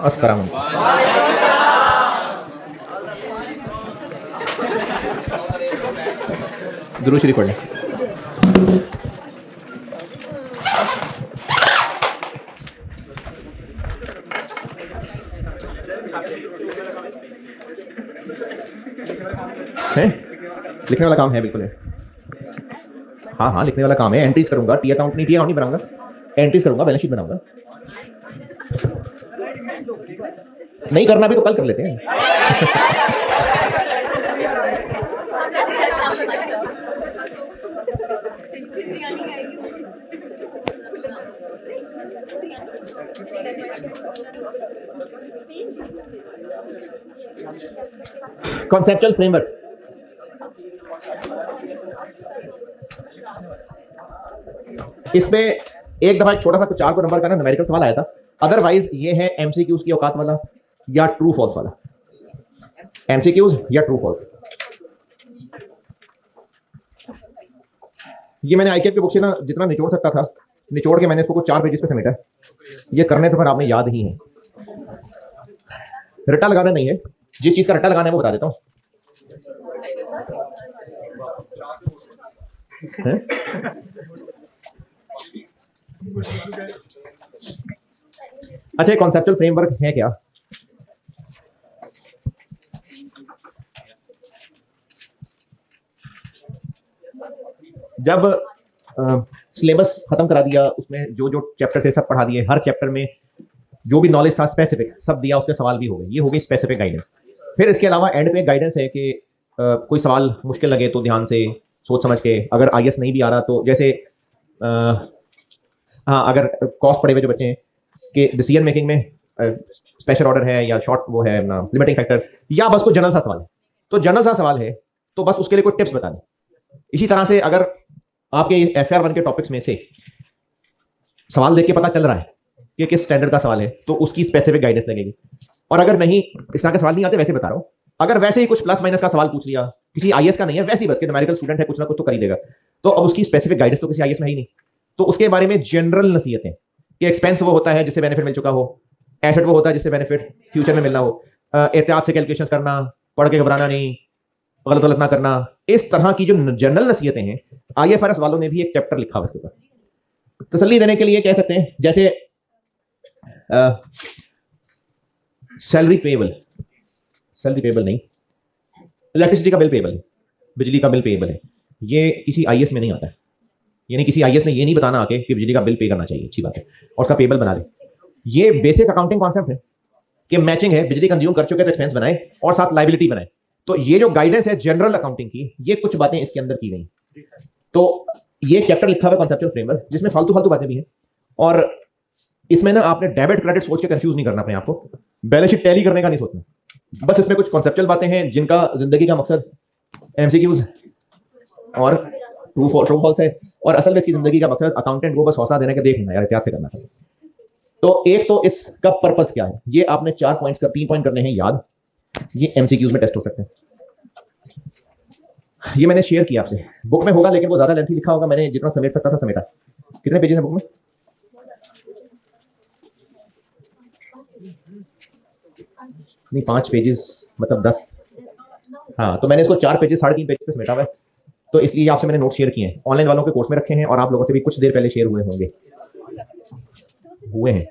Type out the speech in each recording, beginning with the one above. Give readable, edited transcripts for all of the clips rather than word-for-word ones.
अस्सलाम। दुरूद शरीफ पढ़ लें। है लिखने वाला काम है, बिल्कुल है। हाँ हाँ, लिखने वाला काम है। एंट्रीज करूंगा, टी अकाउंट नहीं बनाऊंगा, एंट्रीज करूंगा, बैलेंस शीट बनाऊंगा। नहीं करना भी तो कल कर लेते हैं। कॉन्सेप्चुअल फ्रेमवर्क, इस पे एक दफा छोटा सा 4 नंबर का ना न्यूमेरिकल सवाल आया था। अदरवाइज ये है एमसीक्यूज की औकात वाला या ट्रू फॉल्स वाला। एमसीक्यूज या ट्रू फॉल्स। ये मैंने आईकेप की बुक से ना जितना निचोड़ सकता था निचोड़ के मैंने इसको कुछ 4 पेजेस पे समेटा। ये करने तो फिर आपने याद ही है। रट्टा लगाना नहीं है, जिस चीज का रट्टा लगाना है वो बता देता हूं। अच्छा, ये कॉन्सेप्चुअल फ्रेमवर्क है क्या? जब सिलेबस खत्म करा दिया, उसमें जो जो चैप्टर थे सब पढ़ा दिए, हर चैप्टर में जो भी नॉलेज था स्पेसिफिक सब दिया, उसके सवाल भी हो गए। ये हो गई स्पेसिफिक गाइडेंस। फिर इसके अलावा एंड पे गाइडेंस है कि कोई सवाल मुश्किल लगे तो ध्यान से सोच समझ के, अगर आईएएस नहीं भी आ रहा तो जैसे हाँ, अगर कॉस्ट पड़े हुए जो बच्चे हैं कि डिसीजन मेकिंग में स्पेशल ऑर्डर है या शॉर्ट वो है ना लिमिटिंग फैक्टर, या बस कोई जनरल सा सवाल है, तो जनरल सा सवाल है तो बस उसके लिए कोई टिप्स बता दें। इसी तरह से अगर आपके FR1 के टॉपिक्स में से सवाल देख के पता चल रहा है कि किस स्टैंडर्ड का सवाल है तो उसकी स्पेसिफिक गाइडेंस लगेगी। और अगर नहीं, इस तरह के सवाल नहीं आते, वैसे बता रहा हूं, अगर वैसे ही कुछ प्लस माइनस का सवाल पूछ लिया, किसी आईएएस का नहीं है, वैसे ही बस कि न्यूमेरिकल स्टूडेंट है, कुछ ना कुछ तो कर ही देगा, तो अब उसकी स्पेसिफिक गाइडेंस तो किसी आईएएस में ही नहीं, तो उसके बारे में जनरल नसीहतें कि एक्सपेंस वो होता है जिससे बेनिफिट मिल चुका हो, एसेट वो होता है जिससे बेनिफिट फ्यूचर में मिलना हो, एहतियात से कैलकुलेशन करना, पढ़ के घबराना नहीं, गलत गलत ना करना, इस तरह की जो जनरल नसीहतें हैं IFRS वालों ने भी एक चैप्टर लिखा हुआ इसके ऊपर। तसल्ली देने के लिए कह सकते हैं जैसे सैलरी पेबल नहीं, इलेक्ट्रिसिटी का बिल पेबल है, बिजली का बिल पेबल है, ये किसी आईएएस में नहीं आता है। यानी किसी आईएएस ने ये नहीं बताना आके कि बिजली का बिल पे करना चाहिए, अच्छी बात है, और उसका पेबल बना दे। ये बेसिक अकाउंटिंग कॉन्सेप्ट है कि मैचिंग है, बिजली कंज्यूम कर चुके तो एक्सपेंस बनाए और साथ लाइबिलिटी बनाए। तो ये जो गाइडेंस है जनरल अकाउंटिंग की, ये कुछ बातें इसके अंदर की गई। तो ये चैप्टर लिखा हुआ कॉन्सेप्चुअल फ्रेमवर्क, जिसमें फालतू फालतू बातें भी हैं। और इसमें ना आपने डेबिट क्रेडिट सोच के कंफ्यूज नहीं करना अपने आप को, बैलेंस शीट टैली करने का नहीं सोचना। बस इसमें कुछ कॉन्सेप्चुअल बातें हैं जिनका जिंदगी का मकसद एमसीक्यूज और ट्रू फॉल्स है, और असल में इसकी जिंदगी का मकसद अकाउंटेंट को बस हौसला देने का देखना यार, एहतियात से करना चाहिए। तो एक तो इसका पर्पस क्या है, ये आपने 3 पॉइंट करने हैं याद, ये एमसीक्यूज में टेस्ट हो सकते हैं। ये मैंने शेयर किया आपसे, बुक में होगा लेकिन वो ज्यादा लेंथी लिखा होगा, मैंने जितना समेट सकता था समेटा। कितने पेजेस हैं बुक में? नहीं 5 पेजेस मतलब 10, हाँ, तो मैंने इसको 4 पेजेस 3.5 पेज पे समेटा हुआ है, तो इसलिए आपसे मैंने नोट शेयर किए हैं। ऑनलाइन वालों के कोर्स में रखे हैं और आप लोगों से भी कुछ देर पहले शेयर हुए हैं।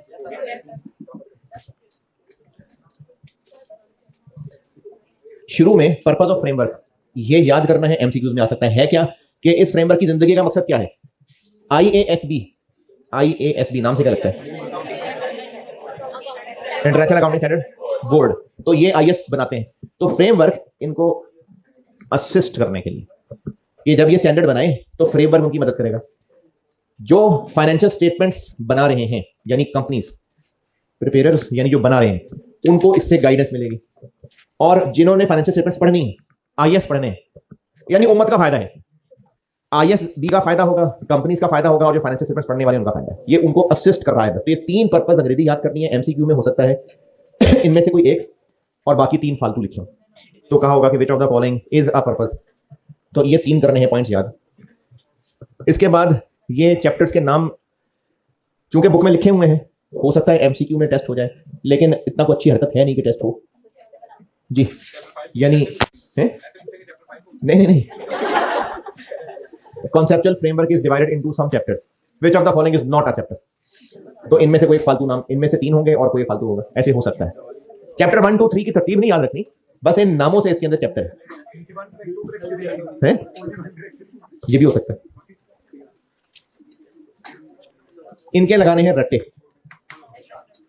शुरू में पर्पस ऑफ फ्रेमवर्क ये याद करना है, एमसीक्यूज में आ सकता है क्या कि इस फ्रेमवर्क की जिंदगी का मकसद क्या है। IASB नाम से क्या लगता है? International accounting standard board. तो ये आईएएस बनाते हैं, तो फ्रेमवर्क इनको असिस्ट करने के लिए, ये जब ये स्टैंडर्ड बनाए तो फ्रेमवर्क उनकी मदद करेगा। जो फाइनेंशियल स्टेटमेंट्स बना रहे हैं यानी कंपनीज, प्रिपेयरर्स यानी जो बना रहे हैं, उनको इससे गाइडेंस मिलेगी। और जिन्होंने फाइनेंशियल स्टेटमेंट्स पढ़नी है, आईएएस पढ़ने हैं, यानी उम्मत का फायदा है। IASB का फायदा होगा, कंपनीज का फायदा होगा, और जो फाइनेंशियल स्टेटमेंट्स पढ़ने वाले उनका फायदा है। ये उनको असिस्ट कर रहा है। तो ये 3 पर्पस अंग्रेजी याद करनी है, एमसीक्यू में हो सकता है इनमें से कोई एक, और बाकी 3 फालतू लिखियो। तो कहा होगा कि which of the following is a purpose. तो ये 3 करने हैं पॉइंट्स याद। इसके बाद ये चैप्टर्स के नाम चूंकि बुक में लिखे हुए हैं हो सकता है एमसीक्यू में टेस्ट हो जाए, लेकिन इतना कोई अच्छी हरकत है नहीं कि टेस्ट हो जी। यानी है नहीं नहीं नहीं, conceptual framework is divided into some chapters, which of the following is not a chapter. तो इनमें से कोई फालतू नाम, इनमें से 3 होंगे और कोई फालतू होगा, ऐसे हो सकता है। चैप्टर 1 2 3 की तरतीब नहीं याद रखनी, बस इन नामों से इसके अंदर चैप्टर है, ये भी हो सकता है। इनके लगाने हैं रट्टे।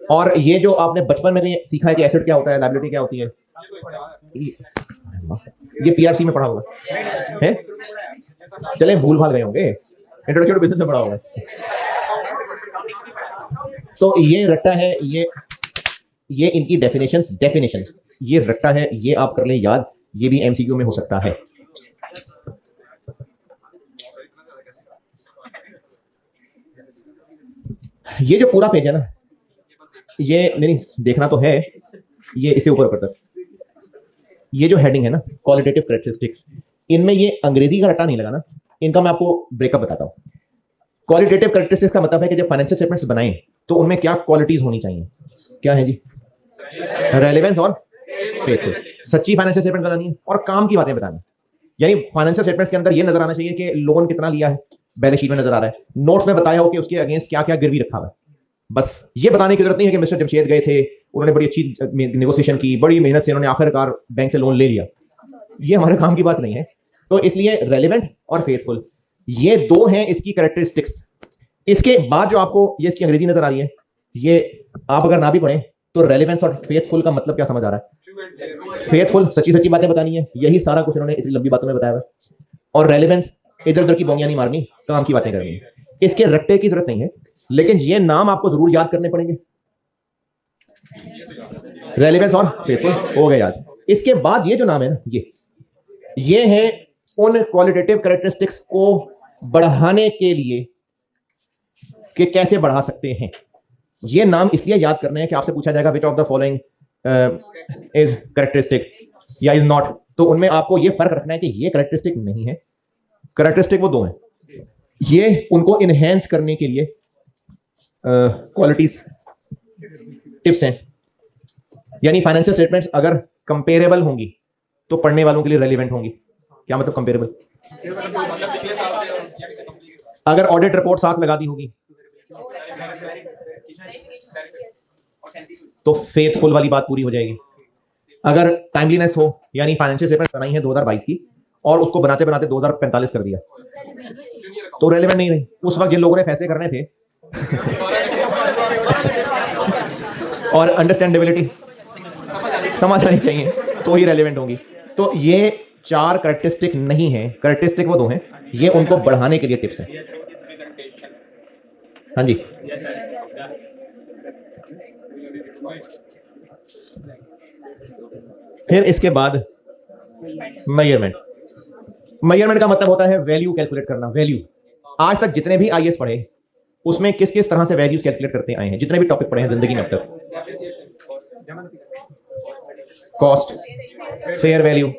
और ये जो आपने बचपन में सीखा है कि एसिड क्या होता है, लायबिलिटी क्या होती है, ये पीआरसी में पढ़ा होगा है, चले भूल भाल गए होंगे, इंट्रोडक्शन टू बिजनेस में पढ़ा होगा। तो ये रट्टा है, ये इनकी डेफिनेशन, ये रट्टा है, ये आप कर लें याद, ये भी एमसीक्यू में हो सकता है। ये जो पूरा पेज है ना, ये नहीं देखना तो है, ये इससे ऊपर तक ये जो हेडिंग है ना, क्वालिटेटिव कैरेक्टरिस्टिक्स, इनमें ये अंग्रेजी का रट्टा नहीं लगाना, इनका मैं आपको ब्रेकअप बताता हूँ। क्वालिटेटिव कैरेक्टरिस्टिक्स का मतलब है कि जब फाइनेंशियल स्टेटमेंट्स बनाएं तो उनमें क्या क्वालिटीज होनी चाहिए, क्या है जी, रेलेवेंस और फेथफुल। सच्ची फाइनेंशियल स्टेटमेंट बनानी है और काम की बातें बतानी, यानी फाइनेंशियल स्टेटमेंट्स के अंदर ये नजर आना चाहिए कि लोन कितना लिया है, बैलेंस शीट में नजर आ रहा है, नोट्स में बताया हो कि उसके अगेंस्ट क्या क्या गिरवी रखा हुआ है। बस ये बताने की जरूरत नहीं है कि मिस्टर जमशेद गए थे, उन्होंने बड़ी अच्छी नेगोशिएशन की, बड़ी मेहनत से उन्होंने आखिरकार बैंक से लोन ले लिया, ये हमारे काम की बात नहीं है। तो इसलिए रेलेवेंट और फेथफुल ये दो हैं इसकी कैरेक्टरिस्टिक्स। इसके बाद जो आपको ये इसकी अंग्रेजी नजर आ रही है, ये आप अगर ना भी पढ़ें तो रेलेवेंस और फेथफुल का मतलब क्या समझ आ रहा है। फेथफुल सच्ची सच्ची बातें बतानी है, यही सारा कुछ इन्होंने इतनी लंबी बातों में बताया है। और रेलेवेंस इधर उधर की बोंगियां नहीं मारनी, काम की बातें करनी है। इसके रट्टे की जरूरत नहीं है, लेकिन ये नाम आपको जरूर याद करने पड़ेंगे, रेलेवेंस और फेथफुल हो गए याद। इसके बाद ये जो नाम है ना, ये है उन क्वालिटेटिव कैरेक्टरिस्टिक्स को बढ़ाने के लिए कि कैसे बढ़ा सकते हैं। ये नाम इसलिए याद करने हैं कि आपसे पूछा जाएगा which of the following is characteristic या इज नॉट, तो उनमें आपको ये फर्क रखना है कि ये कैरेक्टरिस्टिक नहीं है, कैरेक्टरिस्टिक वो दो हैं, ये उनको इनहेंस करने के लिए क्वालिटीज टिप्स हैं। यानी फाइनेंशियल स्टेटमेंट्स अगर कंपेरेबल होंगी तो पढ़ने वालों के लिए रेलिवेंट होंगी। क्या मतलब कंपेरेबल, अगर ऑडिट रिपोर्ट साथ लगा दी होगी तो फेथफुल वाली बात पूरी हो जाएगी। अगर टाइमलीनेस हो, यानी फाइनेंशियल स्टेटमेंट बनाई है 2022 की और उसको बनाते बनाते 2045 कर दिया, तो रेलेवेंट नहीं रही। उस वक्त जिन लोगों ने फैसले करने थे और अंडरस्टैंडेबिलिटी समझ आनी चाहिए तो ही रेलेवेंट होंगी। तो ये 4 कैरेक्टरिस्टिक नहीं है, कैरेक्टरिस्टिक वो 2 हैं, ये उनको बढ़ाने के लिए टिप्स हैं। हाँ जी, फिर इसके बाद मेजरमेंट। मेजरमेंट का मतलब होता है वैल्यू कैलकुलेट करना। वैल्यू आज तक जितने भी आईएएस पढ़े उसमें किस किस तरह से वैल्यूज कैलकुलेट करते आए हैं, जितने भी टॉपिक पढ़े हैं जिंदगी में अब तक, कॉस्ट, फेयर वैल्यू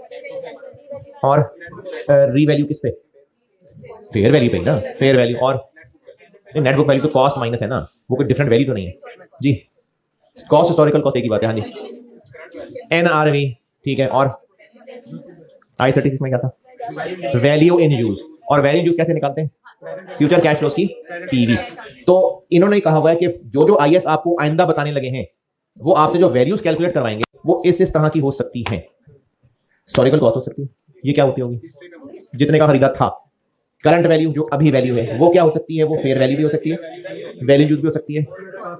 और रीवैल्यू किस पे, फेयर वैल्यू पे ना, फेयर वैल्यू और नेट बुक वैल्यू तो कॉस्ट माइनस है ना, वो कोई डिफरेंट वैल्यू तो नहीं है जी। कॉस्ट हिस्टोरिकल कॉस्ट एक ही बात है। हाँ जी, एनआरवी ठीक है। और I-36 में क्या था, वैल्यू इन यूज। और वैल्यू यूज कैसे निकालते हैं, फ्यूचर कैश फ्लोज की पीवी। तो इन्होंने कहा हुआ है कि जो जो आईएएस आपको आइंदा बताने लगे हैं वो आपसे जो वैल्यूज कैलकुलेट करवाएंगे वो इस तरह की हो सकती है। हिस्टोरिकल कॉस्ट हो सकती है, ये क्या होती होगी, जितने का खरीदा था। करंट वैल्यू जो अभी वैल्यू है वो क्या हो सकती है, वो फेयर वैल्यू भी हो सकती है, वैल्यू यूज भी हो सकती है।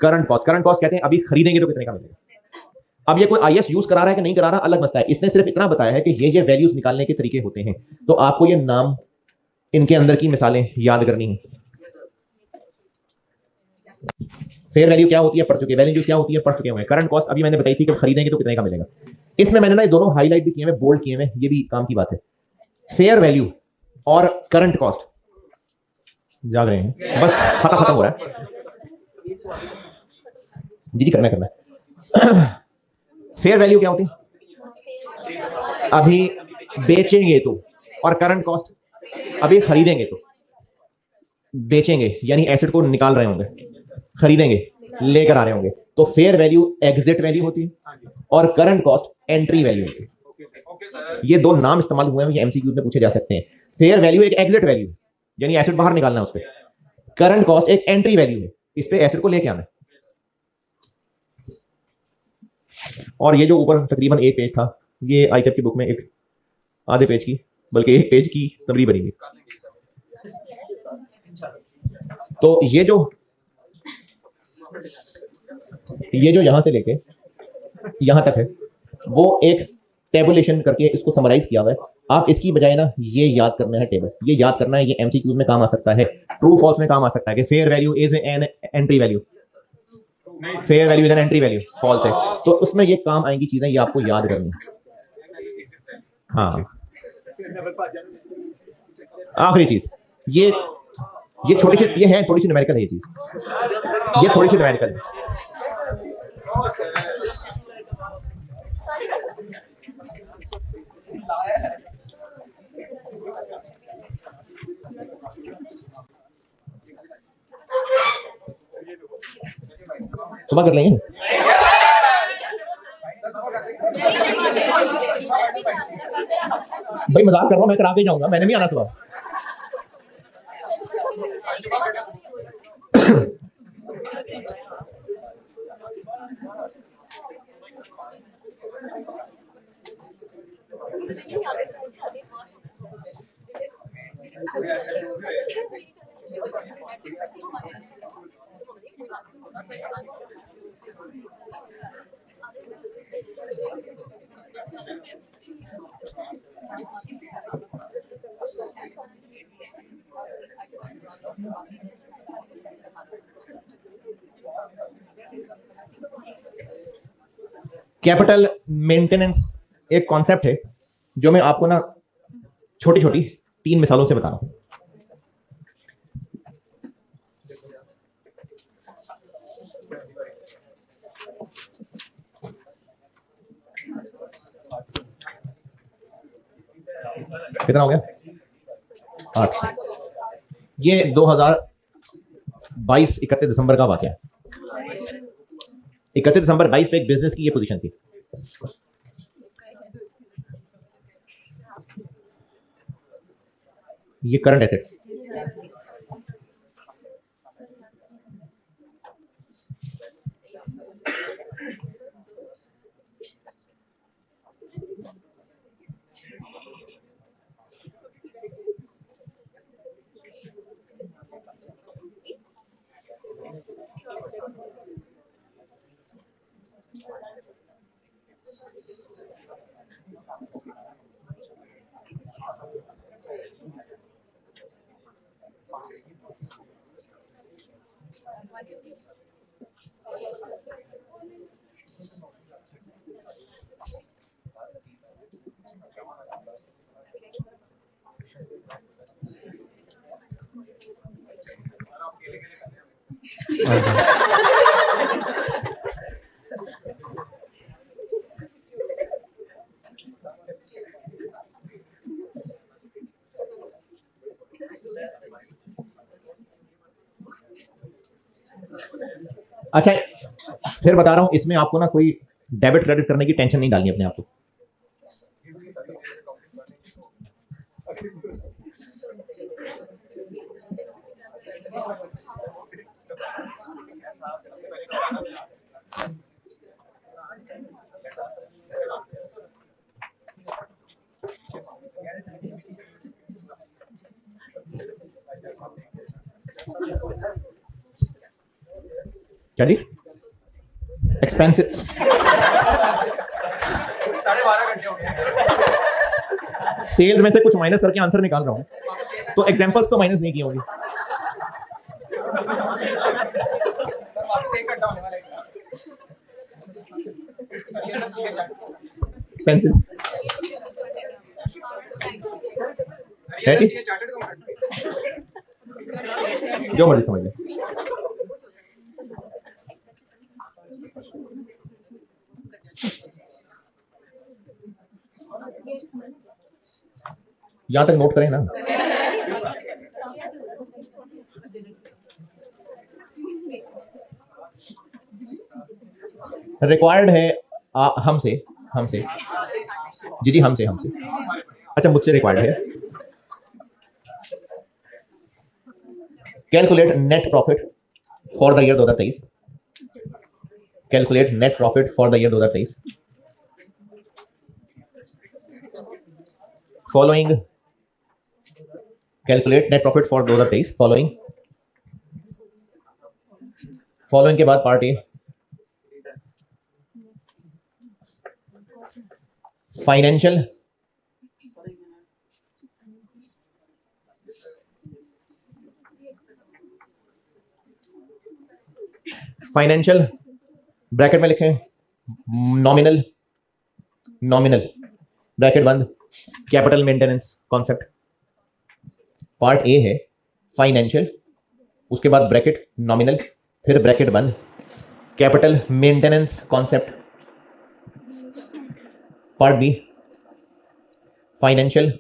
करंट कॉस्ट, करंट कॉस्ट कहते हैं अभी खरीदेंगे तो कितने का मिलेगा। अब ये कोई आईएएस यूज करा रहा है कि नहीं करा रहा अलग मसला है, इसने सिर्फ इतना बताया है कि ये वैल्यूज निकालने के तरीके होते हैं। तो आपको ये नाम, इनके अंदर की मिसालें याद करनी है। फेयर वैल्यू क्या होती है पढ़ चुके, वैल्यू यूज क्या होती है पढ़ चुके हुए। करंट कॉस्ट अभी मैंने बताई थी कि खरीदेंगे तो कितने का मिलेगा। इसमें मैंने ना ये दोनों हाईलाइट भी किए हुए, बोल्ड किए हुए, ये भी काम की बात है। फेयर वैल्यू और करंट कॉस्ट, जाग रहे हैं, बस खत्म हो रहा है जी करना है। फेयर वैल्यू क्या होती है, अभी बेचेंगे तो, और करंट कॉस्ट अभी खरीदेंगे तो। बेचेंगे यानी एसेट को निकाल रहे होंगे, खरीदेंगे लेकर आ रहे होंगे। तो फेयर वैल्यू एग्जिट वैल्यू होती है और करंट कॉस्ट एंट्री वैल्यू होती है। ये दो नाम इस्तेमाल हुए हैं, ये एमसीक्यू में पूछे जा सकते हैं। फेयर वैल्यू एक एग्जिट वैल्यू यानी एसेट बाहर निकालना है उस पर, करंट कॉस्ट एक एंट्री वैल्यू है, इस पे एसेट को लेके आना है। और ये जो ऊपर तकरीबन एक पेज था, ये आईटेप की बुक में एक आधे पेज की, बल्कि एक पेज की समरी बनी हुई। तो ये जो यहां से लेके यहां तक है, वो एक टेबुलेशन करके इसको समराइज किया हुआ है। आप इसकी बजाय ना ये याद करना है, टेबल ये याद करना है, ये एमसीक्यूज में काम आ सकता है, ट्रू फॉल्स में काम आ सकता है कि fair value is an entry value, fair value is an entry value, false है। तो उसमें ये काम आएंगी चीजें, ये आपको याद करनी है। हाँ, आखिरी चीज, ये छोटी सी, ये है थोड़ी सी न्यूमेरिकल है, ये चीज ये थोड़ी सी न्यूमेरिकल है। सुबह कर लेंगे, भाई मजाक कर रहा हूँ, मैं करा के जाऊंगा, मैंने नहीं आना सुबह। कैपिटल मेंटेनेंस एक कॉन्सेप्ट है जो मैं आपको ना छोटी छोटी 3 मिसालों से बता रहा हूं। कितना हो गया? 8। ये 2022 31 दिसंबर का वाकया है। 31 दिसंबर 22 पे एक बिजनेस की ये पोजीशन थी। ये करंट एसेट्स, अच्छा फिर बता रहा हूं, इसमें आपको ना कोई डेबिट क्रेडिट करने की टेंशन नहीं डालनी अपने आप को। क्या जी? एक्सपेंसिव 12.5 घंटे हो गए। सेल्स में से कुछ माइनस करके आंसर निकाल रहा हूं, तो एग्जांपल्स तो माइनस नहीं की होंगी। एक्सपेंसेस है कि जो मर्जी समझ ले। यहां तक नोट करें ना। रिक्वायर्ड है हमसे हमसे जी हमसे अच्छा मुझसे रिक्वायर्ड है calculate net profit for the year 2023 calculate net profit for the year 2023 following calculate net profit for 2023 following के बाद पार्ट ए फाइनेंशियल ब्रैकेट में लिखें नॉमिनल ब्रैकेट बंद capital maintenance concept part A है फाइनेंशियल उसके बाद bracket nominal फिर bracket बंद capital maintenance concept part B financial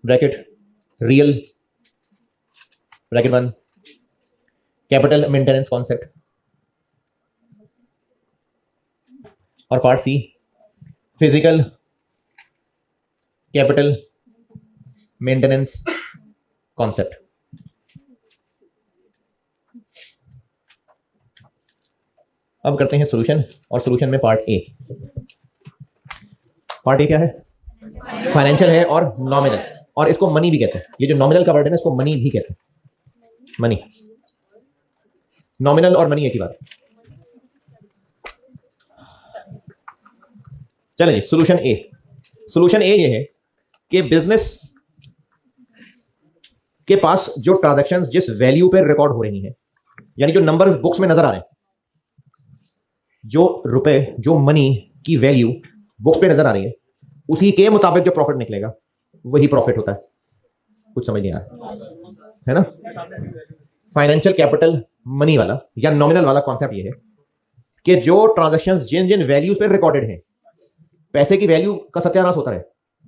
bracket real bracket बंद कैपिटल मेंटेनेंस कॉन्सेप्ट और part C physical capital maintenance concept. अब करते हैं सॉल्यूशन और सॉल्यूशन में पार्ट ए क्या है फाइनेंशियल है और नॉमिनल और इसको मनी भी कहते हैं ये जो नॉमिनल का वर्ड है ना इसको मनी भी कहते हैं मनी नॉमिनल और मनी एक ही बात है। चलिए सॉल्यूशन ए ये है कि बिजनेस के पास जो ट्रांजैक्शंस जिस वैल्यू पे रिकॉर्ड हो रही हैं यानी जो नंबर्स बुक्स में नजर आ रहे हैं जो रुपए जो मनी की वैल्यू बुक्स पे नजर आ रही है उसी के मुताबिक जो प्रॉफिट निकलेगा वही प्रॉफिट होता है। कुछ समझ नहीं आ रहा है ना। फाइनेंशियल कैपिटल मनी वाला या नॉमिनल वाला कॉन्सेप्ट ये है कि जो ट्रांजैक्शंस जिन जिन वैल्यूज पे रिकॉर्डेड हैं पैसे की वैल्यू का सत्यानाश होता रहे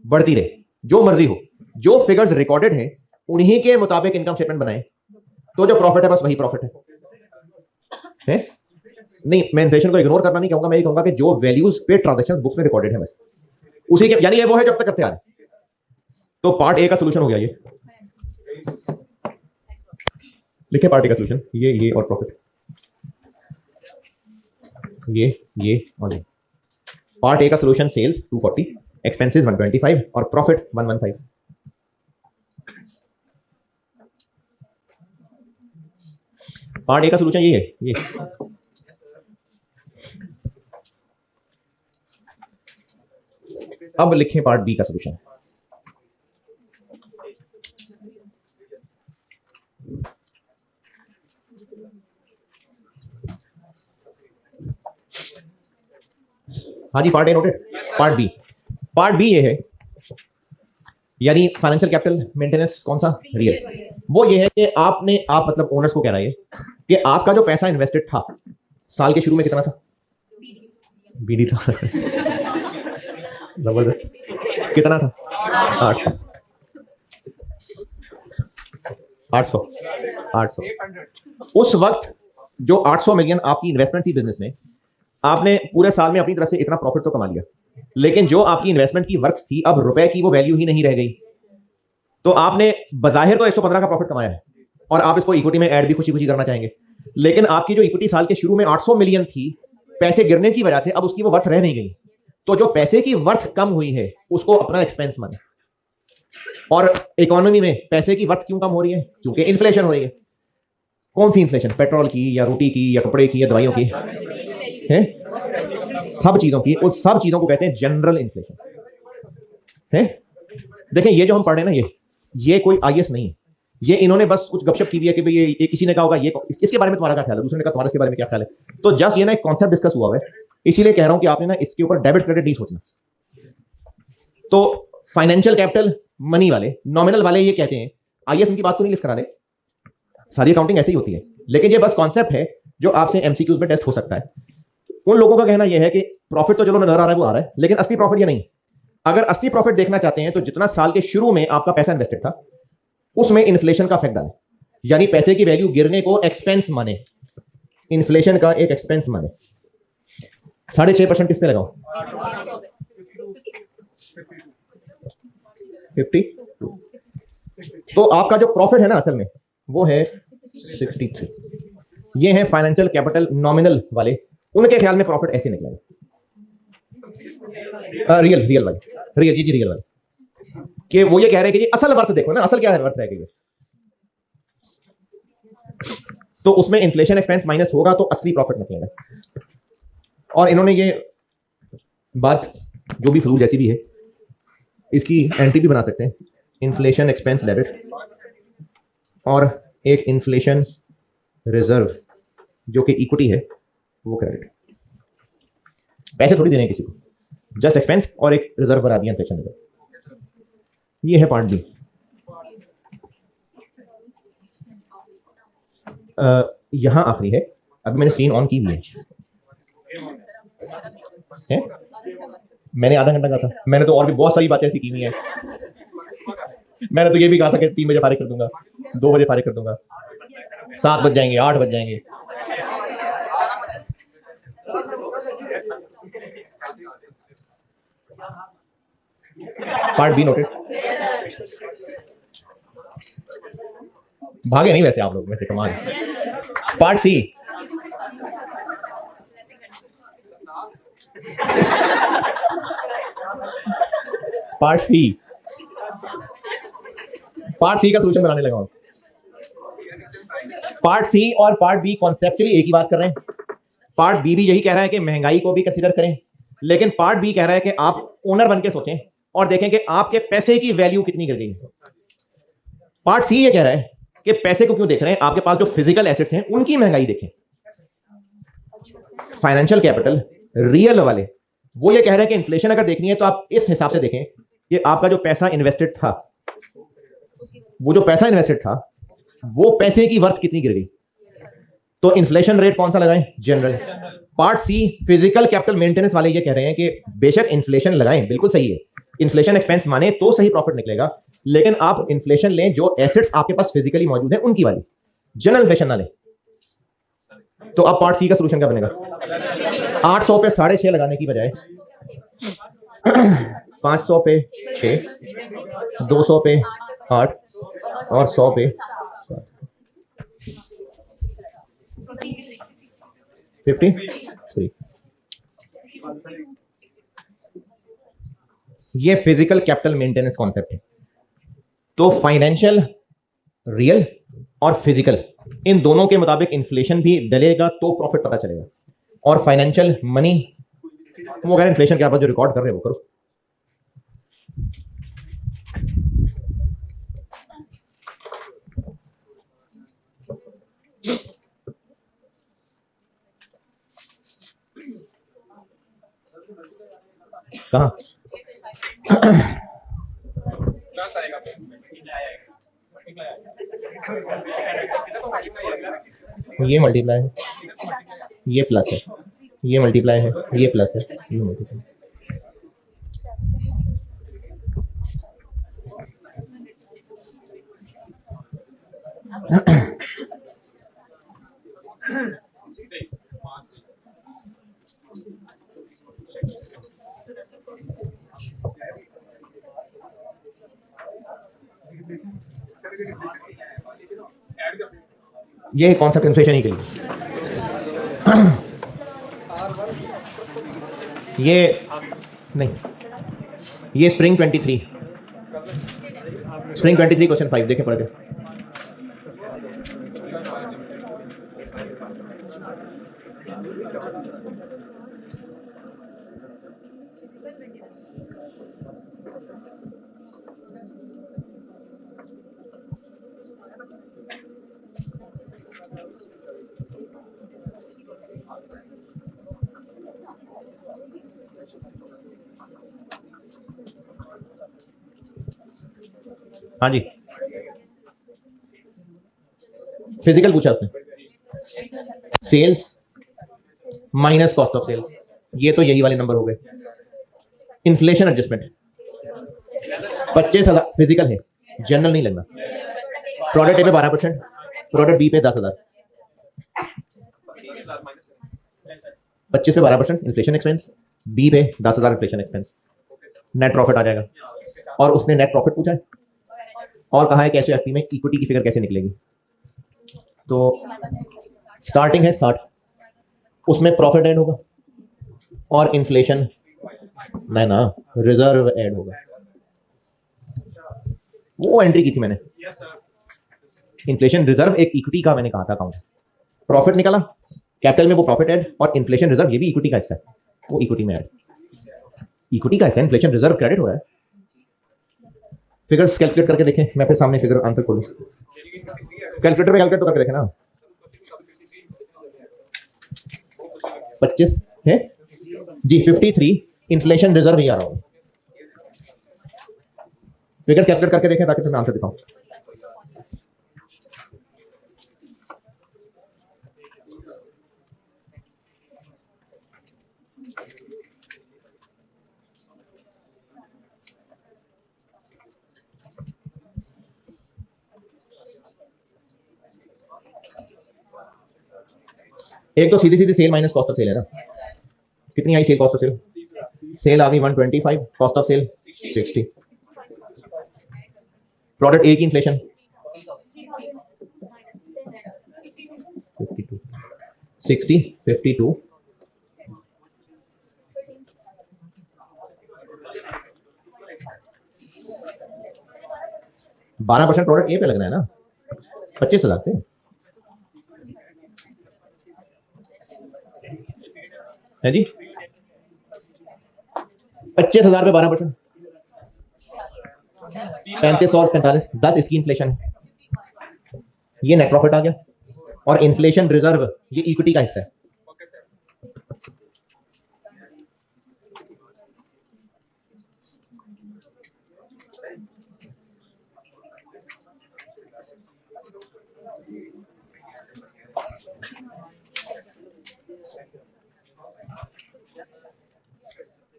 बढ़ती रहे जो मर्जी हो जो फिगर्स रिकॉर्डेड हैं उन्हीं के मुताबिक इनकम स्टेटमेंट बनाए तो जो प्रॉफिट है बस वही प्रॉफिट है? नहीं मैं इन्फ्लेशन को इग्नोर करना नहीं कहूंगा मैं ये कहूंगा कि जो वैल्यूज पे ट्रांजैक्शंस बुक्स में रिकॉर्डेड है बस उसी के यानी ये वो है जब तक करते आ रहे। तो पार्ट ए का सॉल्यूशन हो गया ये लिखे पार्ट ए का सॉल्यूशन ये और प्रॉफिट ये और ये पार्ट ए का सॉल्यूशन सेल्स 240 एक्सपेंसेस 125 और प्रॉफिट 115। पार्ट ए का सॉल्यूशन ये है ये अब लिखें पार्ट बी का सॉल्यूशन हाँ जी part A noted part B ये है यानी फाइनेंशियल कैपिटल मेंटेनेंस कौन सा रियल वो ये है कि आप मतलब ओनर्स को कह रहा है कि आपका जो पैसा इन्वेस्टेड था साल के शुरू में कितना था बीडी था जबरदस्त कितना था 800 उस वक्त जो 800 मिलियन आपकी इन्वेस्टमेंट थी बिजनेस में आपने पूरे साल में अपनी तरफ से इतना प्रॉफिट तो कमा लिया लेकिन जो आपकी इन्वेस्टमेंट की वर्थ थी अब रुपए की वो वैल्यू ही नहीं रह गई तो आपने बजाहिर तो 115 का प्रॉफिट कमाया है और आप इसको इक्विटी में ऐड भी खुशी खुशी करना चाहेंगे लेकिन आपकी जो इक्विटी साल के शुरू में 800 मिलियन थी पैसे गिरने की वजह से अब उसकी वो वर्थ रह नहीं गई तो जो पैसे की वर्थ कम हुई है उसको अपना एक्सपेंस माने और इकोनॉमी में पैसे की वर्थ क्यों कम हो रही है क्योंकि इन्फ्लेशन हो रही है। कौन सी इन्फ्लेशन पेट्रोल की या रोटी की या कपड़े की या दवाइयों की है सब चीजों की उस सब चीजों को कहते हैं जनरल इन्फ्लेशन है। देखें ये जो हम पढ़ रहे हैं ना ये कोई आईएएस नहीं है ये इन्होंने बस कुछ गपशप की दी है कि भाई ये किसी ने कहा होगा ये इसके बारे में तुम्हारा क्या ख्याल है दूसरे ने कहा तुम्हारा इसके बारे में क्या ख्याल है तो जस्ट ये ना एक कॉन्सेप्ट डिस्कस हुआ है इसीलिए कह रहा हूं कि आपने ना इसके ऊपर डेबिट क्रेडिट नहीं सोचना। तो फाइनेंशियल कैपिटल मनी वाले नॉमिनल वाले ये कहते हैं आईएएस उनकी बात को नहीं लिस्ट करा दे सारी अकाउंटिंग ऐसे ही होती है लेकिन ये बस कॉन्सेप्ट है जो आपसे एमसीक्यूज में टेस्ट हो सकता है। उन लोगों का कहना यह है कि प्रॉफिट तो चलो नजर आ रहा है वो आ रहा है लेकिन असली प्रॉफिट ये नहीं। अगर असली प्रॉफिट देखना चाहते हैं तो जितना साल के शुरू में आपका पैसा इन्वेस्टेड था उसमें इन्फ्लेशन का इफेक्ट डाले यानी पैसे की वैल्यू गिरने को एक्सपेंस माने इन्फ्लेशन का एक एक्सपेंस माने 6.5% किस पे लगाओ 50। तो आपका जो प्रॉफिट है ना असल में वो है 63। ये है फाइनेंशियल कैपिटल नॉमिनल वाले, उनके ख्याल में प्रॉफिट ऐसे निकलेगा। रियल वाले, रियल वाले कि वो ये कह रहे हैं कि जी असल वर्थ देखो ना, असल क्या है वर्थ रहेगा ये, तो उसमें इन्फ्लेशन एक्सपेंस माइनस होगा तो असली प्रॉफिट निकलेगा। और इन्होंने ये बात जो भी फ्लू जैसी भी है इसकी एंट्री भी बना सकते हैं, इन्फ्लेशन एक्सपेंस डेबिट और एक इन्फ्लेशन रिजर्व जो कि इक्विटी है वो क्रेडिट। पैसे थोड़ी देने हैं किसी को, जस्ट एक्सपेंस और एक रिजर्व बना दिया इन्फ्लेशन रिजर्व। ये है पार्ट बी। यहां आखिरी है, अभी मैंने स्क्रीन ऑन की हुई है? मैंने आधा घंटा कहा था, मैंने तो और भी बहुत सारी बातें ऐसी की हुई हैं। मैंने तो ये भी कहा था कि 3 बजे फारिग कर दूंगा, 2 बजे फारिग कर दूंगा, 7 बज जाएंगे, 8 बज जाएंगे। Part be noted. भागे नहीं वैसे आप लोग में से, कमाल। पार्ट सी, पार्ट सी का सोल्यूशन बनाने लगा हूं। पार्ट सी और पार्ट बी कॉन्सेप्चुअली एक ही बात कर रहे हैं। पार्ट बी भी यही कह रहा है कि महंगाई को भी कंसीडर करें, लेकिन पार्ट बी कह रहा है कि आप ओनर बन के सोचें और देखें कि आपके पैसे की वैल्यू कितनी गिर गई। पार्ट सी ये कह रहा है कि पैसे को क्यों देख रहे हैं, आपके पास जो फिजिकल एसेट्स हैं उनकी महंगाई देखें। फाइनेंशियल कैपिटल रियल वाले वो ये कह रहे हैं कि इन्फ्लेशन अगर देखनी है तो आप इस हिसाब से देखें कि आपका जो पैसा इन्वेस्टेड था, वो जो पैसा इन्वेस्टेड था वो पैसे की वर्थ कितनी गिर गई। तो इन्फ्लेशन रेट कौन सा लगाएं, general. Part C physical capital maintenance वाले ये कह रहे हैं कि बेशक इन्फ्लेशन लगाएं, बिल्कुल सही है, इन्फ्लेशन एक्सपेंस माने तो सही प्रॉफिट निकलेगा, लेकिन आप इन्फ्लेशन लें जो एसेट्स आपके पास फिजिकली मौजूद है उनकी वाली, जनरल इन्फ्लेशन ना लें। तो अब पार्ट सी का सॉल्यूशन क्या बनेगा? 800 पे 6.5 लगाने की बजाय 500 पे 6, 200 पे 8 और 100 पे 53। ये फिजिकल कैपिटल मेंटेनेंस कॉन्सेप्ट है। तो फाइनेंशियल रियल और फिजिकल इन दोनों के मुताबिक इन्फ्लेशन भी डलेगा तो प्रॉफिट पता चलेगा। और फाइनेंशियल मनी वो अगर इन्फ्लेशन के आप जो रिकॉर्ड कर रहे हो वो करो। कहां ये मल्टीप्लाई है, ये प्लस है, ये मल्टीप्लाई है, ये प्लस है, ये मल्टीप्लाई। ये कॉन्सेप्ट इन्फ्लेशन ही के लिए। ये नहीं, ये स्प्रिंग 23 क्वेश्चन 5 देखें पढ़ के। हाँ जी, फिजिकल पूछा उसने, sales minus cost of sales, ये तो यही वाले नंबर हो गए। इन्फ्लेशन एडजस्टमेंट 25,000 फिजिकल है, जनरल नहीं लगना। प्रोडक्ट ए पे 12%, प्रोडक्ट बी पे 10,000। 25 पे 12% इन्फ्लेशन एक्सपेंस, बी पे 10,000 इन्फ्लेशन एक्सपेंस, नेट प्रॉफिट आ जाएगा। और उसने नेट प्रॉफिट पूछा है और कहा है कैसे एफपी में इक्विटी की फिगर कैसे निकलेगी। तो स्टार्टिंग है 60, उसमें प्रॉफिट ऐड होगा और इन्फ्लेशन नहीं ना, रिजर्व ऐड होगा। वो एंट्री की थी मैंने, इन्फ्लेशन रिजर्व एक इक्विटी का मैंने कहा था अकाउंट, प्रॉफिट निकाला कैपिटल में, वो प्रॉफिट ऐड, और इन्फ्लेशन रिजर्व ये भी इक्विटी का हिस्सा है, वो इक्विटी में ऐड, इक्विटी का हिस्सा इन्फ्लेशन रिजर्व क्रेडिट हो रहा है। फिगर्स कैलकुलेट करके देखें, मैं फिर सामने फिगर आंसर खोलूं, कैलकुलेटर पे कैलकुलेट तो करके देखें ना। 25 है जी, 53 इन्फ्लेशन रिजर्व ही आ रहा हूं, फिगर्स कैलकुलेट करके देखें ताकि फिर मैं आंसर दिखाऊं। एक तो सीधी सीधी sale minus cost of sale है ना, कितनी आई sale cost of sale, sale आ गई 125, cost of sale 60, product A की इन्फ्लेशन 52, 60 52, बारह % प्रोडक्ट ए पे लगना है ना, 25,000 पे है जी, 25,000 पे 12%, 35 और 45, 10 इसकी इन्फ्लेशन है, ये नेट प्रॉफिट आ गया, और इन्फ्लेशन रिजर्व ये इक्विटी का हिस्सा है।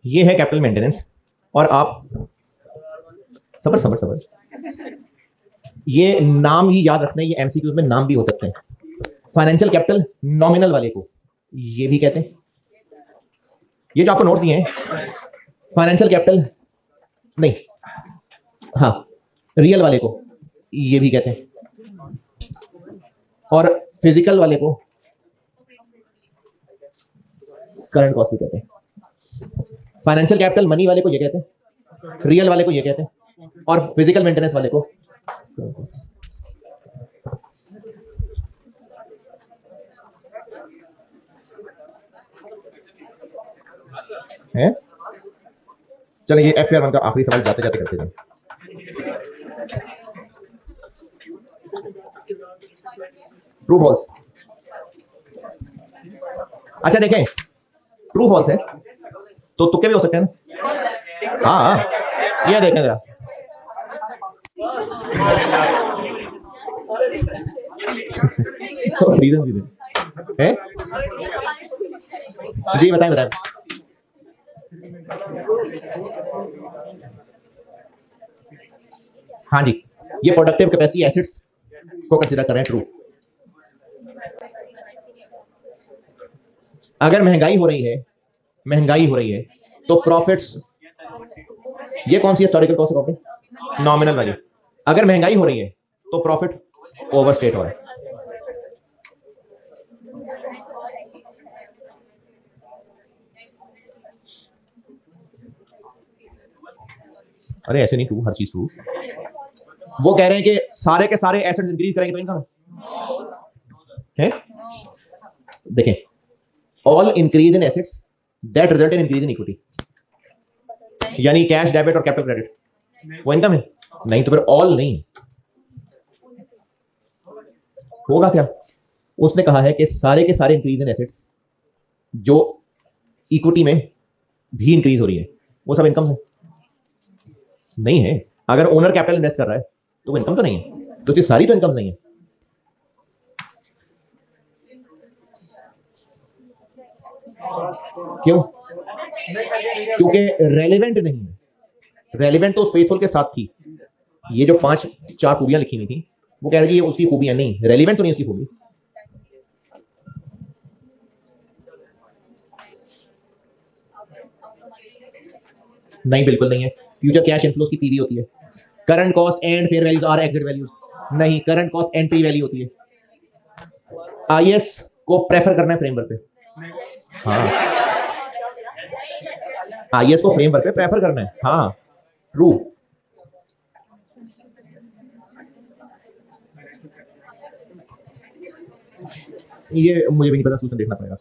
ये है कैपिटल मेंटेनेंस, और आप सबर सबर सबर, ये नाम ही याद रखना है, ये एमसीक्यूज में नाम भी हो सकते हैं। फाइनेंशियल कैपिटल नॉमिनल वाले को ये भी कहते हैं, ये जो आपको नोट दिए हैं फाइनेंशियल कैपिटल नहीं, हाँ रियल वाले को ये भी कहते हैं, और फिजिकल वाले को करंट कॉस्ट भी कहते हैं। फाइनेंशियल कैपिटल मनी वाले को ये कहते हैं, रियल वाले को ये कहते हैं, और फिजिकल मेंटेनेंस वाले को है। चलिए ये FR1 का आखिरी सवाल जाते जाते करते हैं। ट्रू फॉल्स, अच्छा देखें ट्रू फॉल्स है तो तुक्के भी हो सकते हैं ना। हाँ ये देखें जरा, तो रीजन भी है जी, बताएं बताएं। हाँ जी, ये प्रोडक्टिव कैपेसिटी एसिड्स को कंसीडर करें ट्रू। अगर महंगाई हो रही है तो प्रॉफिट्स, ये कौन सी हिस्टोरिकल कॉस्ट अकाउंटिंग, नॉमिनल वाली, अगर महंगाई हो रही है तो प्रॉफिट ओवरस्टेट हो रहा है। अरे ऐसे नहीं, ट्रू हर चीज ट्रू। वो कह रहे हैं कि सारे के सारे एसेट्स इंक्रीज करेंगे तो इनकम है। देखें all increase in assets that result in increase in equity, यानी कैश डेबिट और कैपिटल क्रेडिट वो इनकम है नहीं, तो फिर ऑल नहीं होगा क्या। उसने कहा है कि सारे के सारे इंक्रीज इन एसेट्स जो इक्विटी में भी इंक्रीज हो रही है वो सब इनकम है नहीं है। अगर ओनर कैपिटल इन्वेस्ट कर रहा है तो वो इनकम तो नहीं है, तो सारी तो इनकम नहीं है। क्यों? क्योंकि रेलेवेंट नहीं है। रेलेवेंट तो उस फेसफुल के साथ थी, ये जो 5-4 खूबियां लिखी हुई थी वो कह रही है ये उसकी खूबियां नहीं, रेलेवेंट तो नहीं उसकी खूबी। नहीं, बिल्कुल नहीं है। फ्यूचर कैश इनफ्लोज की पीवी होती है। Current cost and fair values or exit values, नहीं, current cost and P value होती है। आईएस को प्रेफर करना है फ्रेमवर्क पे। हाँ, आईएस को फ्रेमवर्क पे प्रेफर करना है। हाँ, ट्रू। ये मुझे भी नहीं पता, सोल्यूशन देखना पड़ेगा।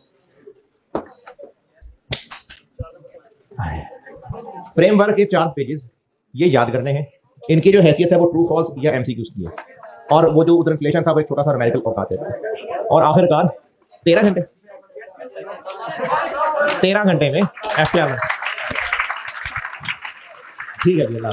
फ्रेमवर्क के 4 पेजेस ये याद करने हैं। इनकी जो हैसियत है वो ट्रू फॉल्स या एमसीक्यूज की है, और वो जो उधर इन्फ्लेशन था वो एक छोटा सा न्यूमेरिकल औकात है। और आखिरकार 13 घंटे, 13 घंटे में एफटीआर। ठीक है जी, अल्लाह।